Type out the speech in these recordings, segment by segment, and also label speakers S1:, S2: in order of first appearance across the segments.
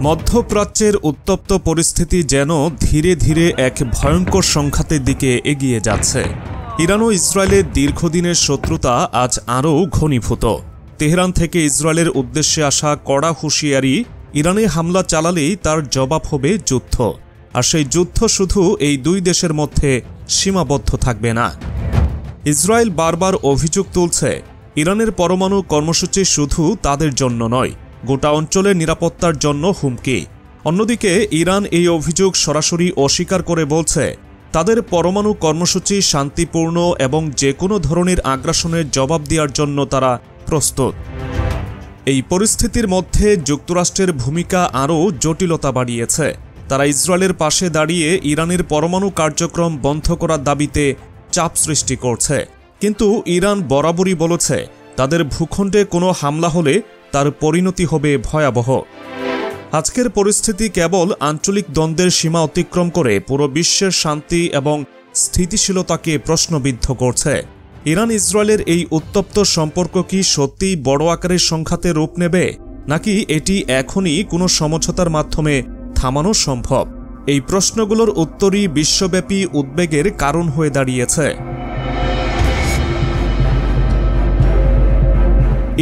S1: মধ্যপ্রাচ্যের উত্তপ্ত পরিস্থিতি যেন ধীরে ধীরে এক ভয়ঙ্কর সংঘাতের দিকে এগিয়ে যাচ্ছে। ইরান ও ইসরায়েলের দীর্ঘদিনের শত্রুতা আজ আরও ঘনীভূত। তেহরান থেকে ইসরায়েলের উদ্দেশ্যে আসা কড়া হুঁশিয়ারি, ইরানে হামলা চালালেই তার জবাব হবে যুদ্ধ। আর সেই যুদ্ধ শুধু এই দুই দেশের মধ্যে সীমাবদ্ধ থাকবে না। ইসরায়েল বারবার অভিযোগ তুলছে, ইরানের পরমাণু কর্মসূচি শুধু তাদের জন্য নয়, গোটা অঞ্চলের নিরাপত্তার জন্য হুমকি। অন্যদিকে ইরান এই অভিযোগ সরাসরি অস্বীকার করে বলছে, তাদের পরমাণু কর্মসূচি শান্তিপূর্ণ এবং যে কোনো ধরনের আগ্রাসনের জবাব দেওয়ার জন্য তারা প্রস্তুত। এই পরিস্থিতির মধ্যে যুক্তরাষ্ট্রের ভূমিকা আরও জটিলতা বাড়িয়েছে। তারা ইসরায়েলের পাশে দাঁড়িয়ে ইরানের পরমাণু কার্যক্রম বন্ধ করার দাবিতে চাপ সৃষ্টি করছে। কিন্তু ইরান বরাবরই বলেছে, তাদের ভূখণ্ডে কোনো হামলা হলে তার পরিণতি হবে ভয়াবহ। আজকের পরিস্থিতি কেবল আঞ্চলিক দ্বন্দ্বের সীমা অতিক্রম করে পুরো বিশ্বের শান্তি এবং স্থিতিশীলতাকে প্রশ্নবিদ্ধ করছে। ইরান ইসরায়েলের এই উত্তপ্ত সম্পর্ক কি সত্যিই বড় আকারের সংঘাতে রূপ নেবে, নাকি এটি এখনই কোনো সমঝোতার মাধ্যমে থামানো সম্ভব? এই প্রশ্নগুলোর উত্তরই বিশ্বব্যাপী উদ্বেগের কারণ হয়ে দাঁড়িয়েছে।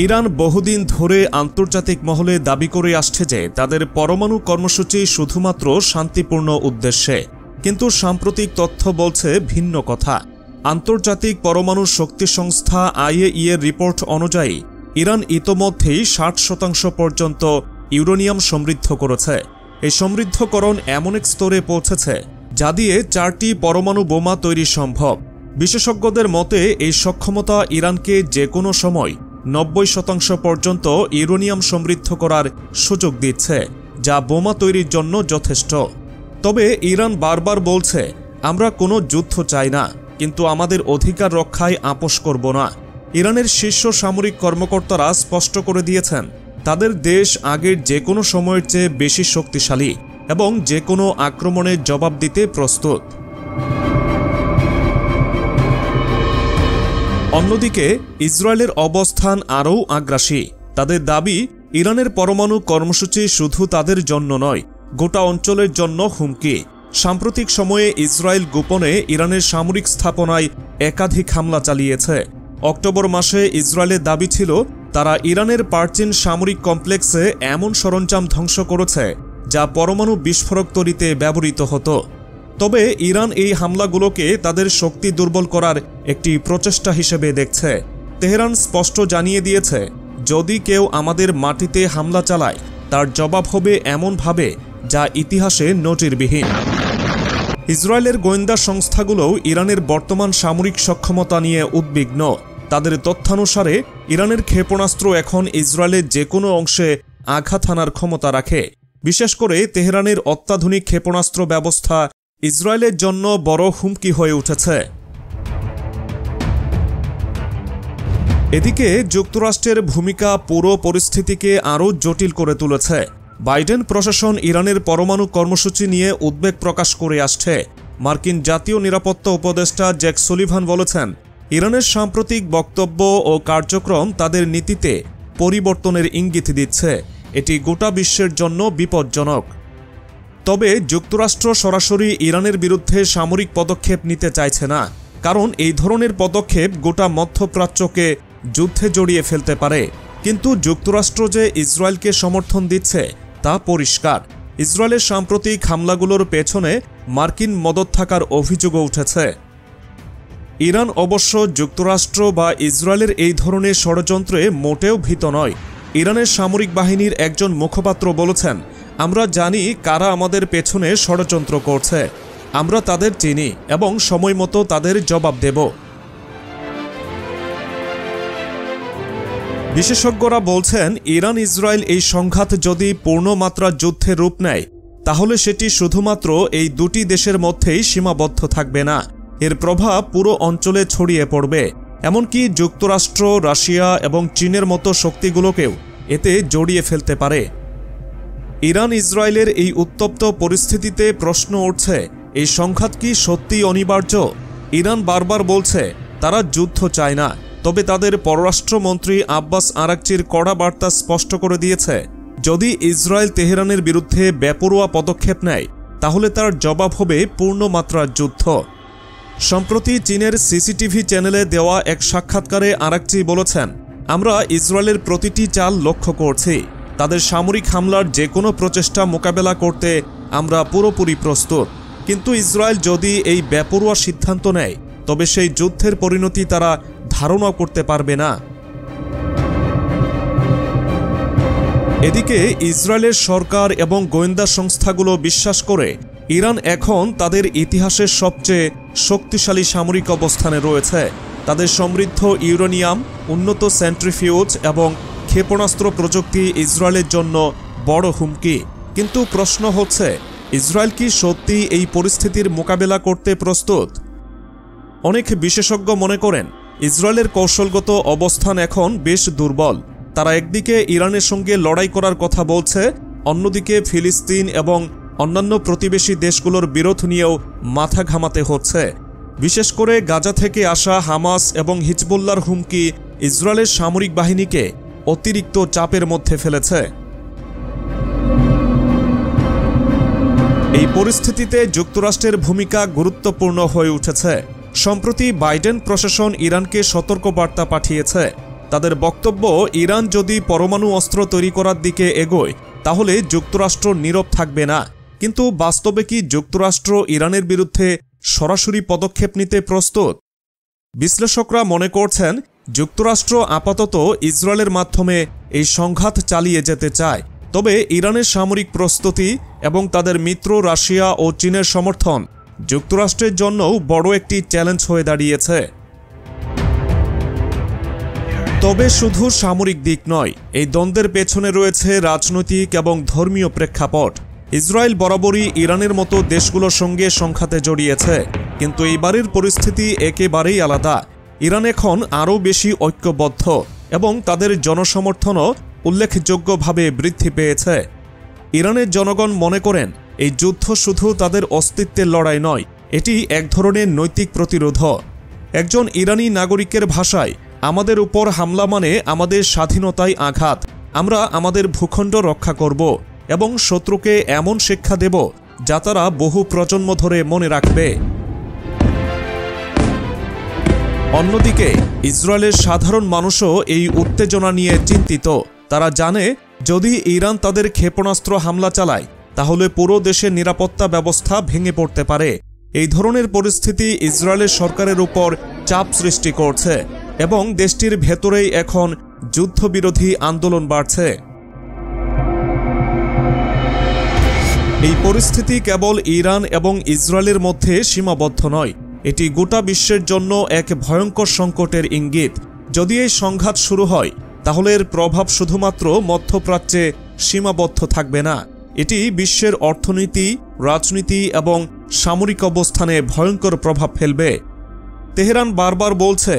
S1: ইরান বহুদিন ধরে আন্তর্জাতিক মহলে দাবি করে আসছে যে তাদের পরমাণু কর্মসূচি শুধুমাত্র শান্তিপূর্ণ উদ্দেশ্যে, কিন্তু সাম্প্রতিক তথ্য বলছে ভিন্ন কথা। আন্তর্জাতিক পরমাণু শক্তি সংস্থা IAEA রিপোর্ট অনুযায়ী ইরান ইতোমধ্যেই 60% পর্যন্ত ইউরেনিয়াম সমৃদ্ধ করেছে। এই সমৃদ্ধকরণ এমন এক স্তরে পৌঁছেছে যা দিয়ে 4টি পরমাণু বোমা তৈরি সম্ভব। বিশেষজ্ঞদের মতে এই সক্ষমতা ইরানকে যে কোনো সময় 90% পর্যন্ত ইউরেনিয়াম সমৃদ্ধ করার সুযোগ দিচ্ছে, যা বোমা তৈরির জন্য যথেষ্ট। তবে ইরান বারবার বলছে, আমরা কোনো যুদ্ধ চাই না, কিন্তু আমাদের অধিকার রক্ষায় আপোস করব না। ইরানের শীর্ষ সামরিক কর্মকর্তারা স্পষ্ট করে দিয়েছেন, তাদের দেশ আগের যে কোনো সময়ের চেয়ে বেশি শক্তিশালী এবং যে কোনো আক্রমণের জবাব দিতে প্রস্তুত। অন্যদিকে ইসরায়েলের অবস্থান আরও আগ্রাসী। তাদের দাবি, ইরানের পরমাণু কর্মসূচি শুধু তাদের জন্য নয়, গোটা অঞ্চলের জন্য হুমকি। সাম্প্রতিক সময়ে ইসরায়েল গোপনে ইরানের সামরিক স্থাপনায় একাধিক হামলা চালিয়েছে। অক্টোবর মাসে ইসরায়েলের দাবি ছিল, তারা ইরানের পারচিন সামরিক কমপ্লেক্সে এমন সরঞ্জাম ধ্বংস করেছে যা পরমাণু বিস্ফোরক তৈরিতে ব্যবহৃত হতো। তবে ইরান এই হামলাগুলোকে তাদের শক্তি দুর্বল করার একটি প্রচেষ্টা হিসেবে দেখছে। তেহরান স্পষ্ট জানিয়ে দিয়েছে, যদি কেউ আমাদের মাটিতে হামলা চালায়, তার জবাব হবে এমনভাবে যা ইতিহাসে নজিরবিহীন। ইসরায়েলের গোয়েন্দা সংস্থাগুলোও ইরানের বর্তমান সামরিক সক্ষমতা নিয়ে উদ্বিগ্ন। তাদের তথ্যানুসারে ইরানের ক্ষেপণাস্ত্র এখন ইসরায়েলের যে কোনো অংশে আঘাত হানার ক্ষমতা রাখে। বিশেষ করে তেহরানের অত্যাধুনিক ক্ষেপণাস্ত্র ব্যবস্থা ইসরায়েলের জন্য বড় হুমকি হয়ে উঠেছে। এদিকে যুক্তরাষ্ট্রের ভূমিকা পুরো পরিস্থিতিকে আরও জটিল করে তুলেছে। বাইডেন প্রশাসন ইরানের পরমাণু কর্মসূচি নিয়ে উদ্বেগ প্রকাশ করে আসছে। মার্কিন জাতীয় নিরাপত্তা উপদেষ্টা জ্যাক সুলিভান বলেছেন, ইরানের সাম্প্রতিক বক্তব্য ও কার্যক্রম তাদের নীতিতে পরিবর্তনের ইঙ্গিত দিচ্ছে। এটি গোটা বিশ্বের জন্য বিপজ্জনক। তবে যুক্তরাষ্ট্র সরাসরি ইরানের বিরুদ্ধে সামরিক পদক্ষেপ নিতে চাইছে না, কারণ এই ধরনের পদক্ষেপ গোটা মধ্যপ্রাচ্যকে যুদ্ধে জড়িয়ে ফেলতে পারে। কিন্তু যুক্তরাষ্ট্র যে ইসরায়েলকে সমর্থন দিচ্ছে তা পরিষ্কার। ইসরায়েলের সাম্প্রতিক হামলাগুলোর পেছনে মার্কিন মদদ থাকার অভিযোগও উঠেছে। ইরান অবশ্য যুক্তরাষ্ট্র বা ইসরায়েলের এই ধরনের ষড়যন্ত্রে মোটেও ভীত নয়। ইরানের সামরিক বাহিনীর একজন মুখপাত্র বলেছেন, আমরা জানি কারা আমাদের পেছনে ষড়যন্ত্র করছে, আমরা তাদের চিনি এবং সময় মতো তাদের জবাব দেব। বিশেষজ্ঞরা বলছেন, ইরান ইসরায়েল এই সংঘাত যদি পূর্ণমাত্রা যুদ্ধে রূপ নেয়, তাহলে সেটি শুধুমাত্র এই দুটি দেশের মধ্যেই সীমাবদ্ধ থাকবে না। এর প্রভাব পুরো অঞ্চলে ছড়িয়ে পড়বে। এমনকি যুক্তরাষ্ট্র, রাশিয়া এবং চীনের মতো শক্তিগুলোকেও এতে জড়িয়ে ফেলতে পারে। ইরান ইসরায়েলের এই উত্তপ্ত পরিস্থিতিতে প্রশ্ন উঠছে, এই সংঘাত কি সত্যিই অনিবার্য? ইরান বারবার বলছে, তারা যুদ্ধ চায় না, তবে তাদের পররাষ্ট্রমন্ত্রী আব্বাস আরাকচির কড়া বার্তা স্পষ্ট করে দিয়েছে, যদি ইসরায়েল তেহরানের বিরুদ্ধে বেপরোয়া পদক্ষেপ নেয় তাহলে তার জবাব হবে পূর্ণমাত্রার যুদ্ধ। সম্প্রতি চীনের সিসিটিভি চ্যানেলে দেওয়া এক সাক্ষাৎকারে আরাকচি বলেছেন, আমরা ইসরায়েলের প্রতিটি চাল লক্ষ্য করছি। তাদের সামরিক হামলার যে কোনো প্রচেষ্টা মোকাবেলা করতে আমরা পুরোপুরি প্রস্তুত। কিন্তু ইসরায়েল যদি এই বেপরোয়া সিদ্ধান্ত নেয় তবে সেই যুদ্ধের পরিণতি তারা ধারণা করতে পারবে না। এদিকে ইসরায়েলের সরকার এবং গোয়েন্দা সংস্থাগুলো বিশ্বাস করে ইরান এখন তাদের ইতিহাসের সবচেয়ে শক্তিশালী সামরিক অবস্থানে রয়েছে। তাদের সমৃদ্ধ ইউরেনিয়াম, উন্নত সেন্ট্রিফিউজ এবং ক্ষেপণাস্ত্র প্রযুক্তি ইসরায়েলের জন্য বড় হুমকি। কিন্তু প্রশ্ন হচ্ছে, ইসরায়েল কি সত্যি এই পরিস্থিতির মোকাবেলা করতে প্রস্তুত? অনেক বিশেষজ্ঞ মনে করেন ইসরায়েলের কৌশলগত অবস্থান এখন বেশ দুর্বল। তারা একদিকে ইরানের সঙ্গে লড়াই করার কথা বলছে, অন্যদিকে ফিলিস্তিন এবং অন্যান্য প্রতিবেশী দেশগুলোর বিরোধ নিয়েও মাথা ঘামাতে হচ্ছে। বিশেষ করে গাজা থেকে আসা হামাস এবং হিজবুল্লাহর হুমকি ইসরায়েলের সামরিক বাহিনীকে অতিরিক্ত চাপের মধ্যে ফেলেছে। এই পরিস্থিতিতে যুক্তরাষ্ট্রের ভূমিকা গুরুত্বপূর্ণ হয়ে উঠেছে। সম্প্রতি বাইডেন প্রশাসন ইরানকে সতর্কবার্তা পাঠিয়েছে। তাদের বক্তব্য, ইরান যদি পরমাণু অস্ত্র তৈরি করার দিকে এগোয় তাহলে যুক্তরাষ্ট্র নীরব থাকবে না। কিন্তু বাস্তবে কি যুক্তরাষ্ট্র ইরানের বিরুদ্ধে সরাসরি পদক্ষেপ নিতে প্রস্তুত? বিশ্লেষকরা মনে করছেন যুক্তরাষ্ট্র আপাতত ইসরায়েলের মাধ্যমে এই সংঘাত চালিয়ে যেতে চায়। তবে ইরানের সামরিক প্রস্তুতি এবং তাদের মিত্র রাশিয়া ও চীনের সমর্থন যুক্তরাষ্ট্রের জন্যও বড় একটি চ্যালেঞ্জ হয়ে দাঁড়িয়েছে। তবে শুধু সামরিক দিক নয়, এই দ্বন্দ্বের পেছনে রয়েছে রাজনৈতিক এবং ধর্মীয় প্রেক্ষাপট। ইসরায়েল বরাবরই ইরানের মতো দেশগুলোর সঙ্গে সংঘাতে জড়িয়েছে, কিন্তু এইবারের পরিস্থিতি একেবারেই আলাদা। ইরান এখন আরও বেশি ঐক্যবদ্ধ এবং তাদের জনসমর্থনও উল্লেখযোগ্যভাবে বৃদ্ধি পেয়েছে। ইরানের জনগণ মনে করেন এই যুদ্ধ শুধু তাদের অস্তিত্বের লড়াই নয়, এটি এক ধরনের নৈতিক প্রতিরোধ। একজন ইরানি নাগরিকের ভাষায়, আমাদের উপর হামলা মানে আমাদের স্বাধীনতায় আঘাত। আমরা আমাদের ভূখণ্ড রক্ষা করব এবং শত্রুকে এমন শিক্ষা দেব যা তারা বহু প্রজন্ম ধরে মনে রাখবে। অন্যদিকে ইসরায়েলের সাধারণ মানুষও এই উত্তেজনা নিয়ে চিন্তিত। তারা জানে যদি ইরান তাদের ক্ষেপণাস্ত্র হামলা চালায় তাহলে পুরো দেশের নিরাপত্তা ব্যবস্থা ভেঙে পড়তে পারে। এই ধরনের পরিস্থিতি ইসরায়েলের সরকারের উপর চাপ সৃষ্টি করছে এবং দেশটির ভেতরেই এখন যুদ্ধবিরোধী আন্দোলন বাড়ছে। এই পরিস্থিতি কেবল ইরান এবং ইসরায়েলের মধ্যে সীমাবদ্ধ নয়, এটি গোটা বিশ্বের জন্য এক ভয়ঙ্কর সংকটের ইঙ্গিত। যদি এই সংঘাত শুরু হয় তাহলে এর প্রভাব শুধুমাত্র মধ্যপ্রাচ্যে সীমাবদ্ধ থাকবে না, এটি বিশ্বের অর্থনীতি, রাজনীতি এবং সামরিক অবস্থানে ভয়ঙ্কর প্রভাব ফেলবে। তেহরান বারবার বলছে,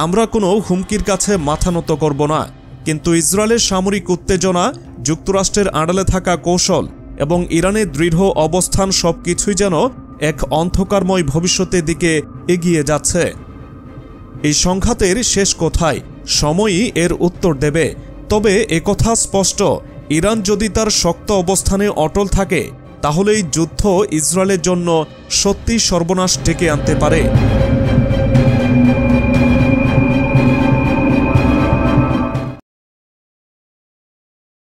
S1: আমরা কোনো হুমকির কাছে মাথা নত করব না। কিন্তু ইসরায়েলের সামরিক উত্তেজনা, যুক্তরাষ্ট্রের আড়ালে থাকা কৌশল এবং ইরানের দৃঢ় অবস্থান সবকিছুই যেন এক অন্ধকারময় ভবিষ্যতের দিকে এগিয়ে যাচ্ছে। এই সংঘাতের শেষ কোথায়, সময়ই এর উত্তর দেবে। তবে একথা স্পষ্ট, ইরান যদি তার শক্ত অবস্থানে অটল থাকে তাহলে এই যুদ্ধ ইসরায়েলের জন্য সত্যি সর্বনাশ ডেকে আনতে পারে।